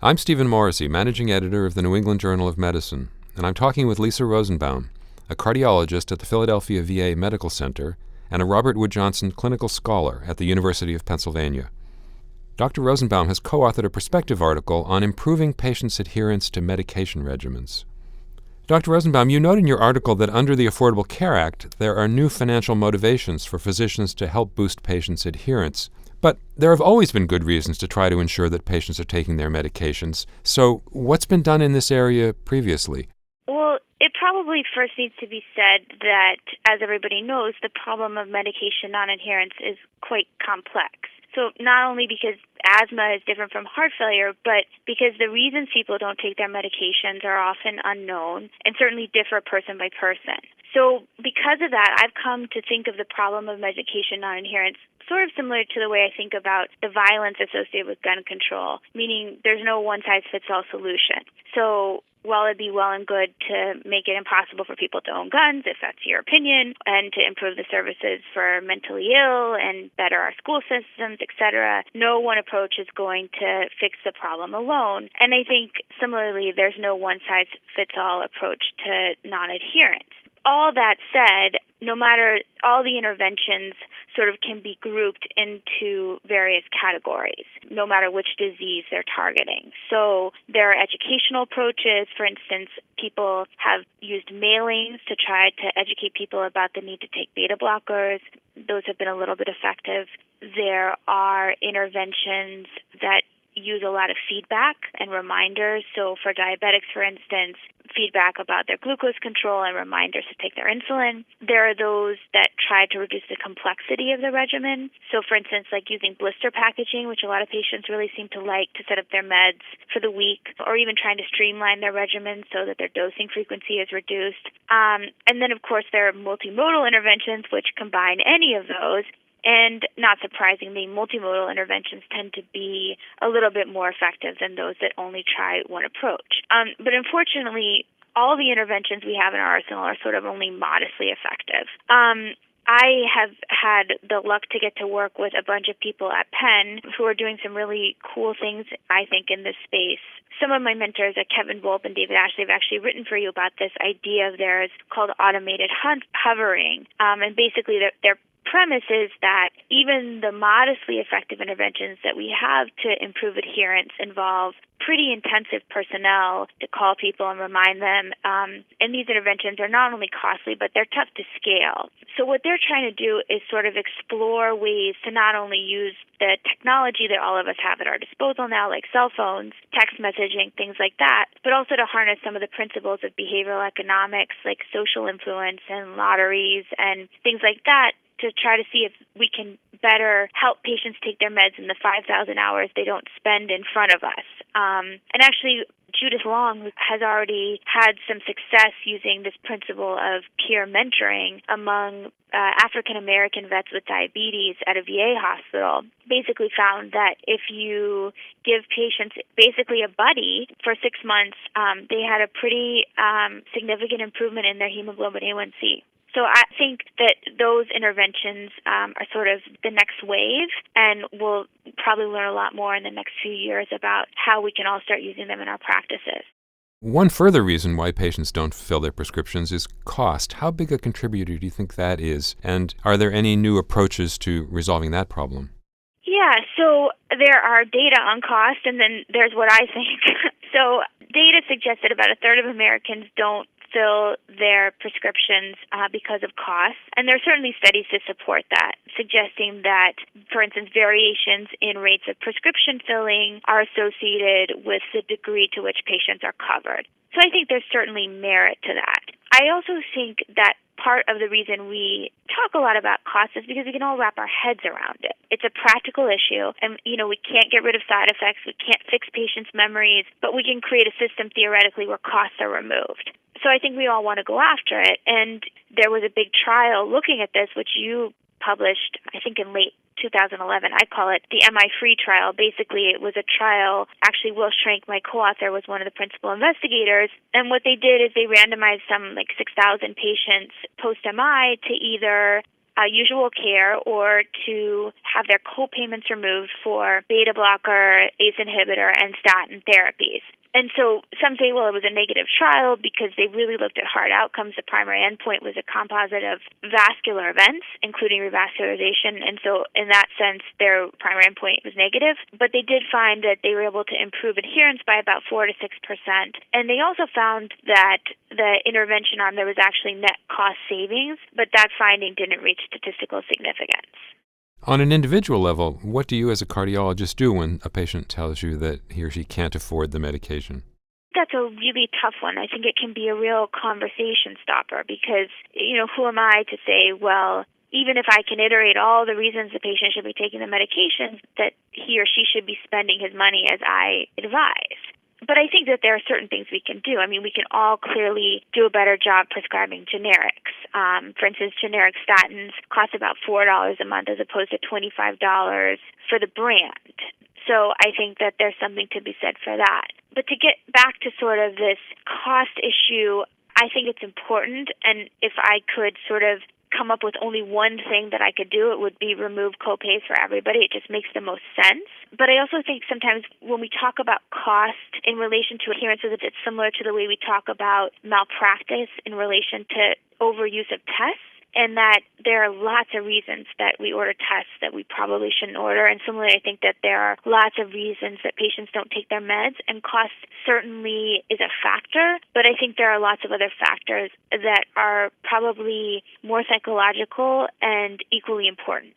I'm Stephen Morrissey, managing editor of the New England Journal of Medicine, and I'm talking with Lisa Rosenbaum, a cardiologist at the Philadelphia VA Medical Center and a Robert Wood Johnson Clinical Scholar at the University of Pennsylvania. Dr. Rosenbaum has co-authored a perspective article on improving patients' adherence to medication regimens. Dr. Rosenbaum, you note in your article that under the Affordable Care Act, there are new financial motivations for physicians to help boost patients' adherence. But there have always been good reasons to try to ensure that patients are taking their medications. So what's been done in this area previously? Well, it probably first needs to be said that, as everybody knows, the problem of medication non-adherence is quite complex. So not only because asthma is different from heart failure, but because the reasons people don't take their medications are often unknown and certainly differ person by person. So because of that, I've come to think of the problem of medication non-adherence sort of similar to the way I think about the violence associated with gun control, meaning there's no one-size-fits-all solution. So while it'd be well and good to make it impossible for people to own guns, if that's your opinion, and to improve the services for mentally ill and better our school systems, etc., no one approach is going to fix the problem alone. And I think similarly, there's no one-size-fits-all approach to non-adherence. All that said, no matter all the interventions sort of can be grouped into various categories, no matter which disease they're targeting. So there are educational approaches. For instance, people have used mailings to try to educate people about the need to take beta blockers. Those have been a little bit effective. There are interventions that use a lot of feedback and reminders. So for diabetics, for instance, feedback about their glucose control and reminders to take their insulin. There are those that try to reduce the complexity of the regimen. So for instance, like using blister packaging, which a lot of patients really seem to like to set up their meds for the week, or even trying to streamline their regimen so that their dosing frequency is reduced. And then, of course, there are multimodal interventions, which combine any of those. And not surprisingly, multimodal interventions tend to be a little bit more effective than those that only try one approach. But unfortunately, all the interventions we have in our arsenal are sort of only modestly effective. I have had the luck to get to work with a bunch of people at Penn who are doing some really cool things, I think, in this space. Some of my mentors, Kevin Volp and David Ashley, have actually written for you about this idea of theirs called automated hovering. And basically, their premise is that even the modestly effective interventions that we have to improve adherence involve pretty intensive personnel to call people and remind them. And these interventions are not only costly, but they're tough to scale. So what they're trying to do is sort of explore ways to not only use the technology that all of us have at our disposal now, like cell phones, text messaging, things like that, but also to harness some of the principles of behavioral economics, like social influence and lotteries and things like that, to try to see if we can better help patients take their meds in the 5,000 hours they don't spend in front of us. And actually, Judith Long has already had some success using this principle of peer mentoring among African-American vets with diabetes at a VA hospital. Basically found that if you give patients basically a buddy for 6 months, they had a pretty significant improvement in their hemoglobin A1C. So I think that those interventions are sort of the next wave, and we'll probably learn a lot more in the next few years about how we can all start using them in our practices. One further reason why patients don't fulfill their prescriptions is cost. How big a contributor do you think that is? And are there any new approaches to resolving that problem? Yeah, so there are data on cost, and then there's what I think. So data suggests that about a third of Americans don't fill their prescriptions because of costs. And there are certainly studies to support that, suggesting that, for instance, variations in rates of prescription filling are associated with the degree to which patients are covered. So I think there's certainly merit to that. I also think that part of the reason we talk a lot about cost is because we can all wrap our heads around it. It's a practical issue, and we can't get rid of side effects, we can't fix patients' memories, but we can create a system theoretically where costs are removed. So I think we all want to go after it, and there was a big trial looking at this, which you published, I think, in late 2011. I call it the Am I Free trial. Basically, it was a trial. Actually, Shrank, my co-author, was one of the principal investigators. And what they did is they randomized some 6,000 patients post-MI to either usual care or to have their co-payments removed for beta blocker, ACE inhibitor, and statin therapies. And so some say, well, it was a negative trial because they really looked at hard outcomes. The primary endpoint was a composite of vascular events, including revascularization. And so in that sense, their primary endpoint was negative. But they did find that they were able to improve adherence by about 4 to 6%. And they also found that the intervention arm, there was actually net cost savings, but that finding didn't reach statistical significance. On an individual level, what do you as a cardiologist do when a patient tells you that he or she can't afford the medication? That's a really tough one. I think it can be a real conversation stopper because, who am I to say, well, even if I can iterate all the reasons the patient should be taking the medication, that he or she should be spending his money as I advise. But I think that there are certain things we can do. I mean, we can all clearly do a better job prescribing generics. For instance, generic statins cost about $4 a month as opposed to $25 for the brand. So I think that there's something to be said for that. But to get back to sort of this cost issue, I think it's important. And if I could sort of come up with only one thing that I could do, it would be remove copays for everybody. It just makes the most sense. But I also think sometimes when we talk about cost in relation to adherence, it's similar to the way we talk about malpractice in relation to overuse of tests, and that there are lots of reasons that we order tests that we probably shouldn't order. And similarly, I think that there are lots of reasons that patients don't take their meds, and cost certainly is a factor, but I think there are lots of other factors that are probably more psychological and equally important.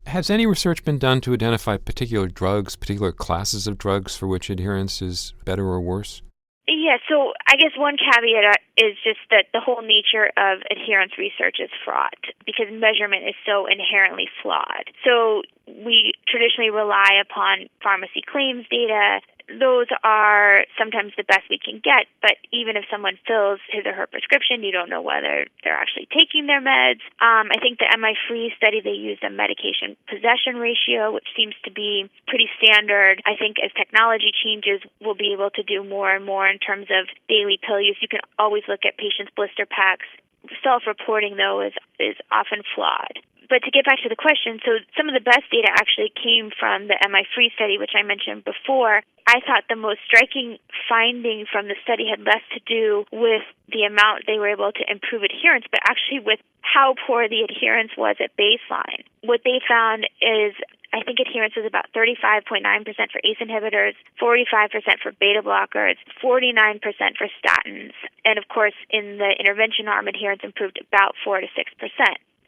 Has any research been done to identify particular drugs, particular classes of drugs for which adherence is better or worse? Yeah, so I guess one caveat is just that the whole nature of adherence research is fraught because measurement is so inherently flawed. So we traditionally rely upon pharmacy claims data. Those are sometimes the best we can get, but even if someone fills his or her prescription, you don't know whether they're actually taking their meds. I think the MI-Free study, they used a medication possession ratio, which seems to be pretty standard. I think as technology changes, we'll be able to do more and more in terms of daily pill use. You can always look at patients' blister packs. Self-reporting, though, is often flawed. But to get back to the question, so some of the best data actually came from the MI-Free study, which I mentioned before. I thought the most striking finding from the study had less to do with the amount they were able to improve adherence, but actually with how poor the adherence was at baseline. What they found is, I think adherence was about 35.9% for ACE inhibitors, 45% for beta blockers, 49% for statins. And of course, in the intervention arm, adherence improved about 4 to 6%.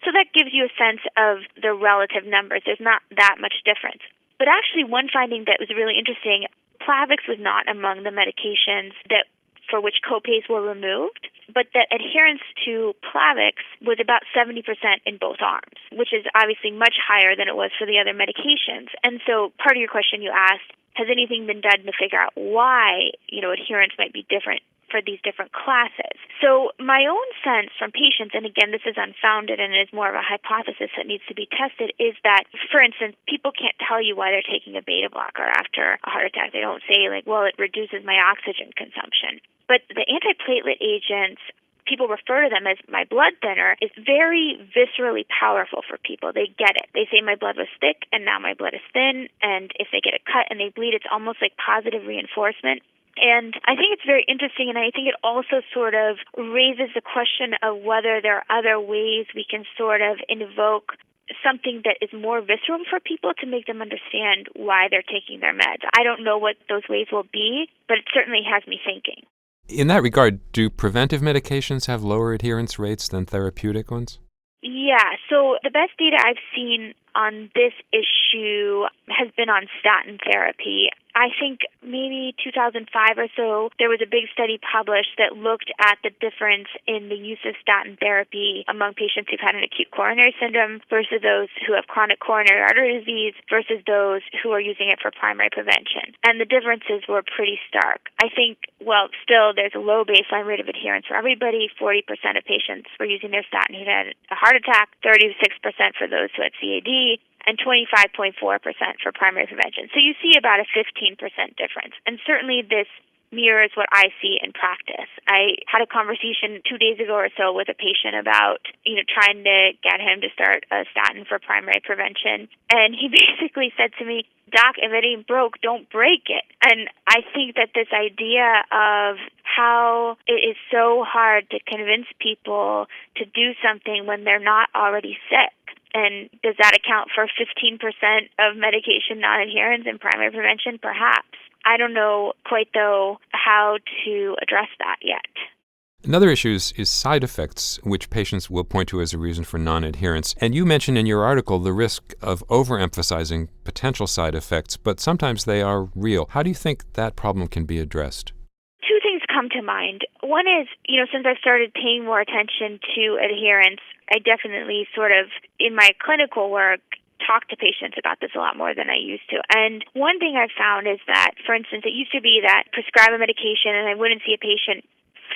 So that gives you a sense of the relative numbers. There's not that much difference. But actually, one finding that was really interesting, Plavix was not among the medications that for which copays were removed, but that adherence to Plavix was about 70% in both arms, which is obviously much higher than it was for the other medications. And so part of your question you asked, has anything been done to figure out why, adherence might be different for these different classes? So my own sense from patients, and again, this is unfounded and is more of a hypothesis that needs to be tested, is that, for instance, people can't tell you why they're taking a beta blocker after a heart attack. They don't say, well, it reduces my oxygen consumption. But the antiplatelet agents, people refer to them as my blood thinner, is very viscerally powerful for people. They get it. They say my blood was thick and now my blood is thin, and if they get a cut and they bleed, it's almost like positive reinforcement. And I think it's very interesting, and I think it also sort of raises the question of whether there are other ways we can sort of invoke something that is more visceral for people to make them understand why they're taking their meds. I don't know what those ways will be, but it certainly has me thinking. In that regard, do preventive medications have lower adherence rates than therapeutic ones? Yeah, so the best data I've seen on this issue has been on statin therapy. I think maybe 2005 or so, there was a big study published that looked at the difference in the use of statin therapy among patients who've had an acute coronary syndrome versus those who have chronic coronary artery disease versus those who are using it for primary prevention. And the differences were pretty stark. I think, still there's a low baseline rate of adherence for everybody. 40% of patients were using their statin who had a heart attack, 36% for those who had CAD, and 25.4% for primary prevention. So you see about a 15% difference. And certainly this mirrors what I see in practice. I had a conversation 2 days ago or so with a patient about, trying to get him to start a statin for primary prevention. And he basically said to me, "Doc, if it ain't broke, don't break it." And I think that this idea of how it is so hard to convince people to do something when they're not already sick. And does that account for 15% of medication non-adherence in primary prevention? Perhaps. I don't know quite, though, how to address that yet. Another issue is side effects, which patients will point to as a reason for non-adherence. And you mention in your article the risk of overemphasizing potential side effects, but sometimes they are real. How do you think that problem can be addressed? Two things come to mind. One is, since I've started paying more attention to adherence, I definitely sort of, in my clinical work, talk to patients about this a lot more than I used to. And one thing I've found is that, for instance, it used to be that prescribe a medication and I wouldn't see a patient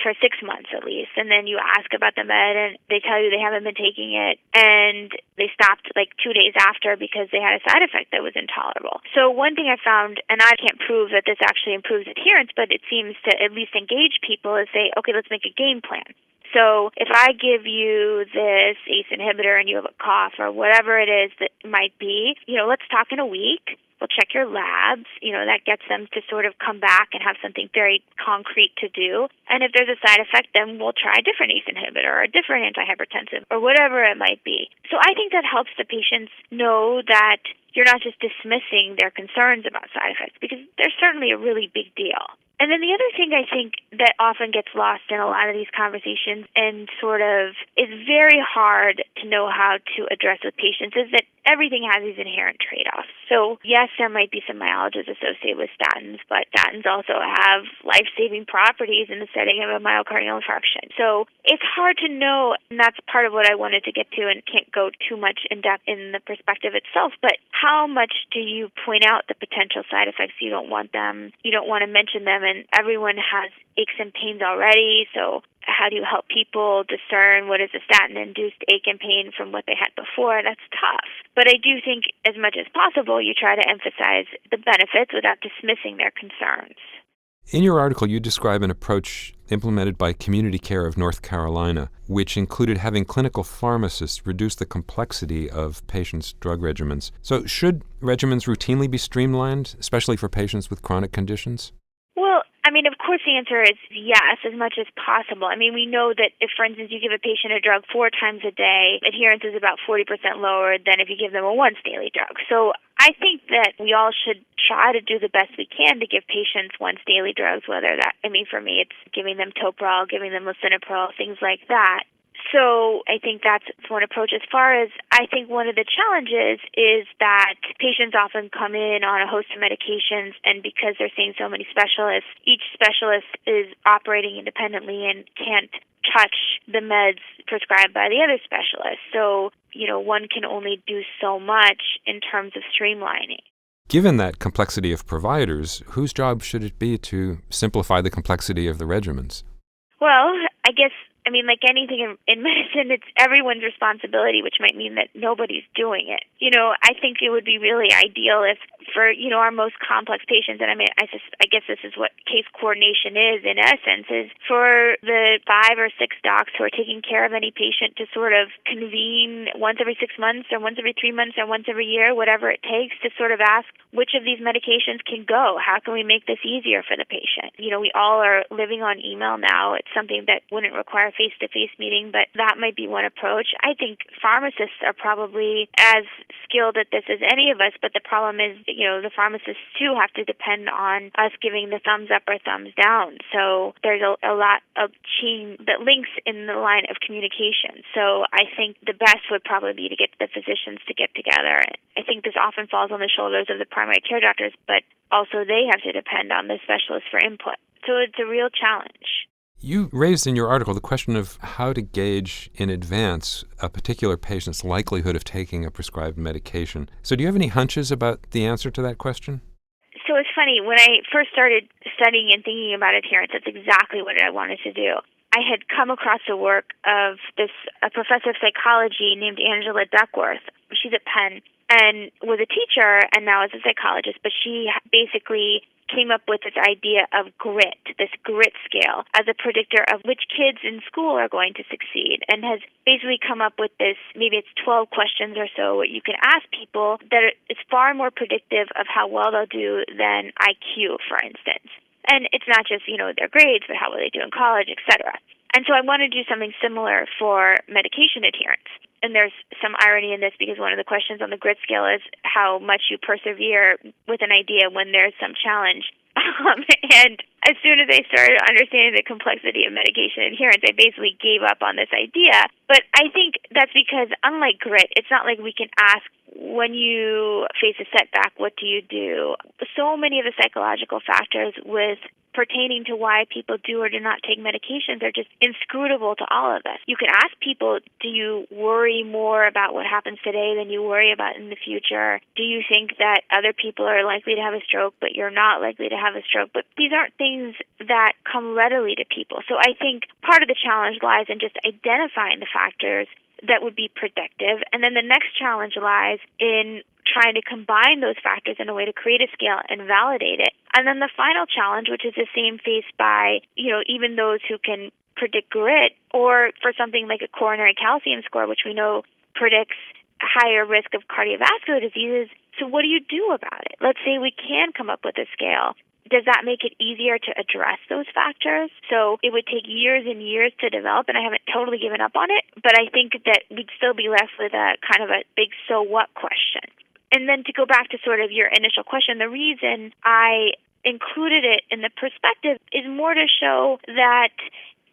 for 6 months at least, and then you ask about the med and they tell you they haven't been taking it, and they stopped like 2 days after because they had a side effect that was intolerable. So one thing I found, and I can't prove that this actually improves adherence, but it seems to at least engage people, is say, okay, let's make a game plan. So if I give you this ACE inhibitor and you have a cough or whatever it is that it might be, let's talk in a week. We'll check your labs. That gets them to sort of come back and have something very concrete to do. And if there's a side effect, then we'll try a different ACE inhibitor or a different antihypertensive or whatever it might be. So I think that helps the patients know that you're not just dismissing their concerns about side effects, because they're certainly a really big deal. And then the other thing I think that often gets lost in a lot of these conversations and sort of is very hard to know how to address with patients is that everything has these inherent trade-offs. So yes, there might be some myalgias associated with statins, but statins also have life-saving properties in the setting of a myocardial infarction. So it's hard to know, and that's part of what I wanted to get to, and can't go too much in depth in the perspective itself, but how much do you point out the potential side effects? You don't want them, you don't want to mention them, and everyone has aches and pains already, so how do you help people discern what is a statin-induced ache and pain from what they had before? That's tough. But I do think as much as possible you try to emphasize the benefits without dismissing their concerns. In your article, you describe an approach implemented by Community Care of North Carolina, which included having clinical pharmacists reduce the complexity of patients' drug regimens. So should regimens routinely be streamlined, especially for patients with chronic conditions? Well, of course the answer is yes, as much as possible. We know that if, for instance, you give a patient a drug 4 times a day, adherence is about 40% lower than if you give them a once daily drug. So I think that we all should try to do the best we can to give patients once daily drugs, whether that, for me, it's giving them Toprol, giving them lisinopril, things like that. So I think that's one approach. As far as I think one of the challenges is that patients often come in on a host of medications, and because they're seeing so many specialists, each specialist is operating independently and can't touch the meds prescribed by the other specialist. So, one can only do so much in terms of streamlining. Given that complexity of providers, whose job should it be to simplify the complexity of the regimens? Well, I guess like anything in medicine, it's everyone's responsibility, which might mean that nobody's doing it. I think it would be really ideal if for, our most complex patients, and I guess this is what case coordination is in essence, is for the 5 or 6 docs who are taking care of any patient to sort of convene once every 6 months or once every 3 months or once every year, whatever it takes, to sort of ask which of these medications can go. How can we make this easier for the patient? We all are living on email now. It's something that wouldn't require face-to-face meeting, but that might be one approach. I think pharmacists are probably as skilled at this as any of us, but the problem is, the pharmacists too have to depend on us giving the thumbs up or thumbs down. So there's a lot of chain that links in the line of communication. So I think the best would probably be to get the physicians to get together. I think this often falls on the shoulders of the primary care doctors, but also they have to depend on the specialists for input. So it's a real challenge. You raised in your article the question of how to gauge in advance a particular patient's likelihood of taking a prescribed medication. So do you have any hunches about the answer to that question? So it's funny, when I first started studying and thinking about adherence, that's exactly what I wanted to do. I had come across the work of a professor of psychology named Angela Duckworth. She's at Penn. and was a teacher and now is a psychologist, but she basically came up with this idea of grit, this grit scale, as a predictor of which kids in school are going to succeed, and has basically come up with this, maybe it's 12 questions or so, you can ask people that is far more predictive of how well they'll do than IQ, for instance. And it's not just, their grades, but how will they do in college, etc. And so I want to do something similar for medication adherence. And there's some irony in this because one of the questions on the grit scale is how much you persevere with an idea when there's some challenge. And as soon as I started understanding the complexity of medication adherence, I basically gave up on this idea. But I think that's because, unlike grit, it's not like we can ask, when you face a setback, what do you do? So many of the psychological factors pertaining to why people do or do not take medications are just inscrutable to all of us. You can ask people, do you worry more about what happens today than you worry about in the future? Do you think that other people are likely to have a stroke, but you're not likely to have a stroke? But these aren't things that come readily to people. So I think part of the challenge lies in just identifying the factors that would be predictive. And then the next challenge lies in trying to combine those factors in a way to create a scale and validate it. And then the final challenge, which is the same faced by, even those who can predict grit, or for something like a coronary calcium score, which we know predicts higher risk of cardiovascular diseases. So what do you do about it? Let's say we can come up with a scale. Does that make it easier to address those factors? So it would take years and years to develop, and I haven't totally given up on it, but I think that we'd still be left with a kind of a big so what question. And then to go back to sort of your initial question, the reason I included it in the perspective is more to show that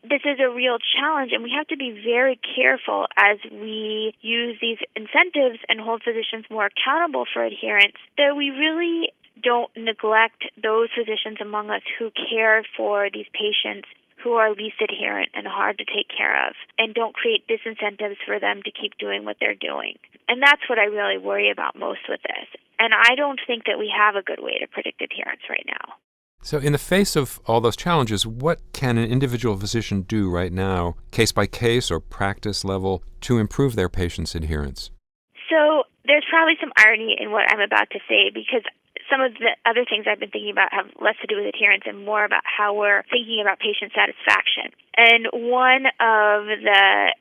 this is a real challenge, and we have to be very careful as we use these incentives and hold physicians more accountable for adherence, that we really don't neglect those physicians among us who care for these patients who are least adherent and hard to take care of, and don't create disincentives for them to keep doing what they're doing. And that's what I really worry about most with this. And I don't think that we have a good way to predict adherence right now. So in the face of all those challenges, what can an individual physician do right now, case by case or practice level, to improve their patients' adherence? So there's probably some irony in what I'm about to say, because some of the other things I've been thinking about have less to do with adherence and more about how we're thinking about patient satisfaction. And one of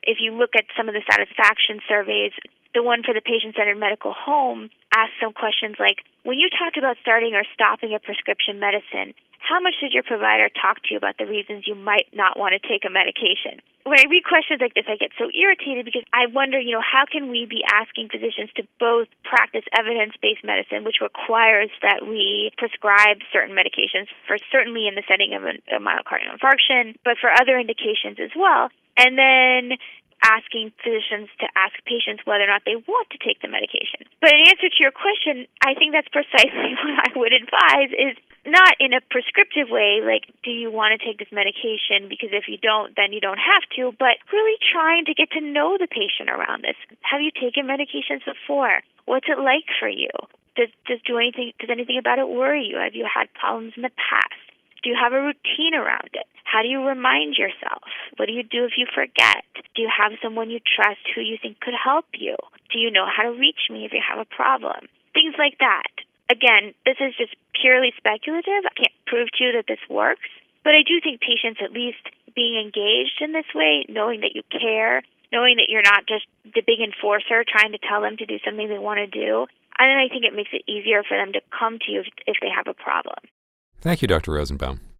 if you look at some of the satisfaction surveys, the one for the patient-centered medical home asks some questions like, when you talk about starting or stopping a prescription medicine, how much did your provider talk to you about the reasons you might not want to take a medication? When I read questions like this, I get so irritated because I wonder, how can we be asking physicians to both practice evidence-based medicine, which requires that we prescribe certain medications, for certainly in the setting of a myocardial infarction, but for other indications as well, and then asking physicians to ask patients whether or not they want to take the medication. But in answer to your question, I think that's precisely what I would advise, is not in a prescriptive way, like, do you want to take this medication? Because if you don't, then you don't have to, but really trying to get to know the patient around this. Have you taken medications before? What's it like for you? Does anything about it worry you? Have you had problems in the past? Do you have a routine around it? How do you remind yourself? What do you do if you forget? Do you have someone you trust who you think could help you? Do you know how to reach me if you have a problem? Things like that. Again, this is just purely speculative. I can't prove to you that this works, but I do think patients at least being engaged in this way, knowing that you care, knowing that you're not just the big enforcer trying to tell them to do something they want to do, and then I think it makes it easier for them to come to you if they have a problem. Thank you, Dr. Rosenbaum.